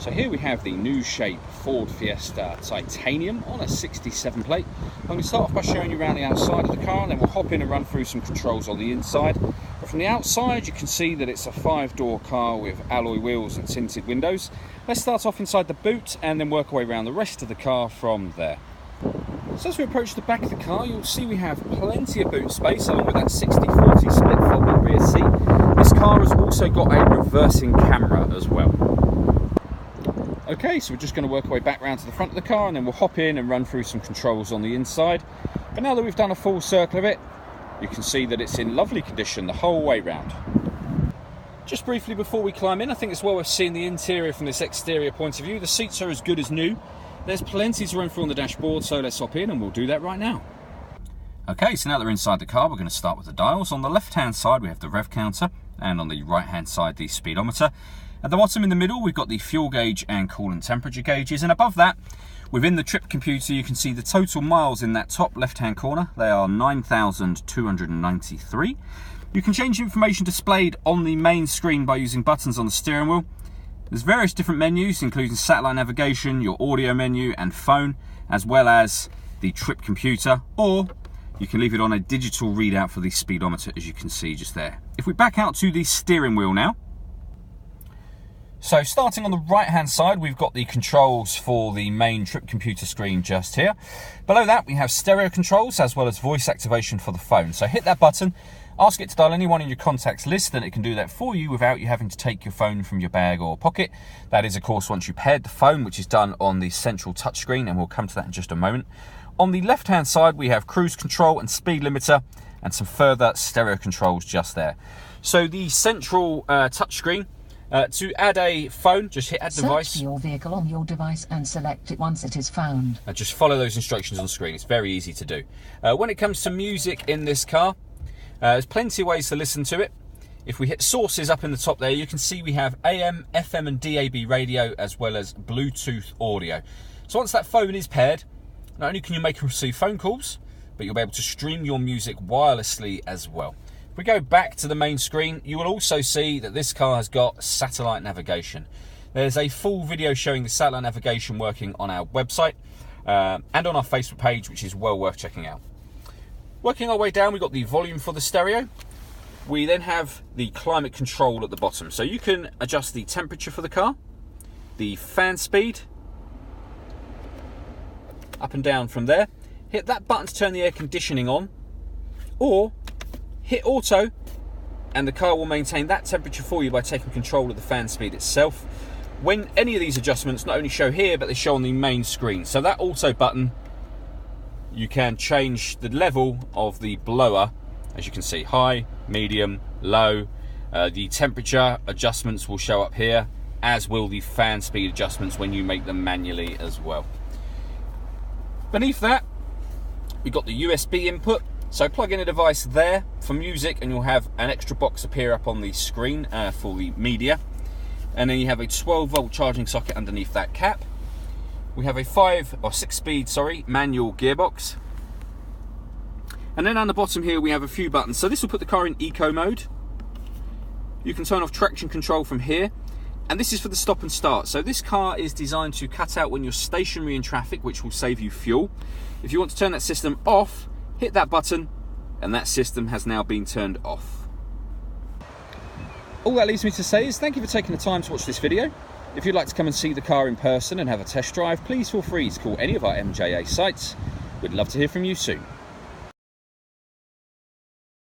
So here we have the new shape Ford Fiesta Titanium on a 67 plate. I'm going to start off by showing you around the outside of the car, and then we'll hop in and run through some controls on the inside. But from the outside you can see that it's a 5-door car with alloy wheels and tinted windows. Let's start off inside the boot and then work our way around the rest of the car from there. So as we approach the back of the car, you'll see we have plenty of boot space along with that 60-40 split folding rear seat. This car has also got a reversing camera as well. Okay, so we're just going to work our way back round to the front of the car and then we'll hop in and run through some controls on the inside. But now that we've done a full circle of it, you can see that it's in lovely condition the whole way round. Just briefly before we climb in, I think it's well worth seeing the interior from this exterior point of view. The seats are as good as new. There's plenty to run through on the dashboard, so let's hop in and we'll do that right now. Okay, so now that we're inside the car, we're going to start with the dials. On the left-hand side, we have the rev counter, and on the right-hand side, the speedometer. At the bottom in the middle, we've got the fuel gauge and coolant temperature gauges, and above that, within the trip computer, you can see the total miles in that top left-hand corner. They are 9,293. You can change the information displayed on the main screen by using buttons on the steering wheel. There's various different menus, including satellite navigation, your audio menu, and phone, as well as the trip computer, or you can leave it on a digital readout for the speedometer, as you can see just there. If we back out to the steering wheel now, so starting on the right hand side, we've got the controls for the main trip computer screen just here. Below that we have stereo controls as well as voice activation for the phone. So hit that button, ask it to dial anyone in your contacts list, and it can do that for you without you having to take your phone from your bag or pocket. That is of course once you paired the phone, which is done on the central touchscreen, and we'll come to that in just a moment. On the left hand side we have cruise control and speed limiter and some further stereo controls just there. So the central touchscreen, to add a phone, just hit add device. Search for your vehicle on your device and select it once it is found. And just follow those instructions on the screen. It's very easy to do. When it comes to music in this car, there's plenty of ways to listen to it. If we hit sources up in the top there, you can see we have AM, FM and DAB radio as well as Bluetooth audio. So once that phone is paired, not only can you make and receive phone calls, but you'll be able to stream your music wirelessly as well. If we go back to the main screen, you will also see that this car has got satellite navigation. There's a full video showing the satellite navigation working on our website and on our Facebook page, which is well worth checking out. Working our way down, we've got the volume for the stereo. We then have the climate control at the bottom. So you can adjust the temperature for the car, the fan speed, up and down from there. Hit that button to turn the air conditioning on, or hit auto and the car will maintain that temperature for you by taking control of the fan speed itself. When any of these adjustments not only show here, but they show on the main screen. So that auto button, you can change the level of the blower, as you can see, high, medium, low. The temperature adjustments will show up here, as will the fan speed adjustments when you make them manually as well. Beneath that, we've got the USB input. So plug in a device there for music and you'll have an extra box appear up on the screen for the media. And then you have a 12-volt charging socket underneath that cap. We have a 6-speed manual gearbox. And then on the bottom here we have a few buttons. So this will put the car in eco mode. You can turn off traction control from here. And this is for the stop and start. So this car is designed to cut out when you're stationary in traffic, which will save you fuel. If you want to turn that system off, hit that button and that system has now been turned off. All that leaves me to say is thank you for taking the time to watch this video. If you'd like to come and see the car in person and have a test drive, please feel free to call any of our MJA sites. We'd love to hear from you soon.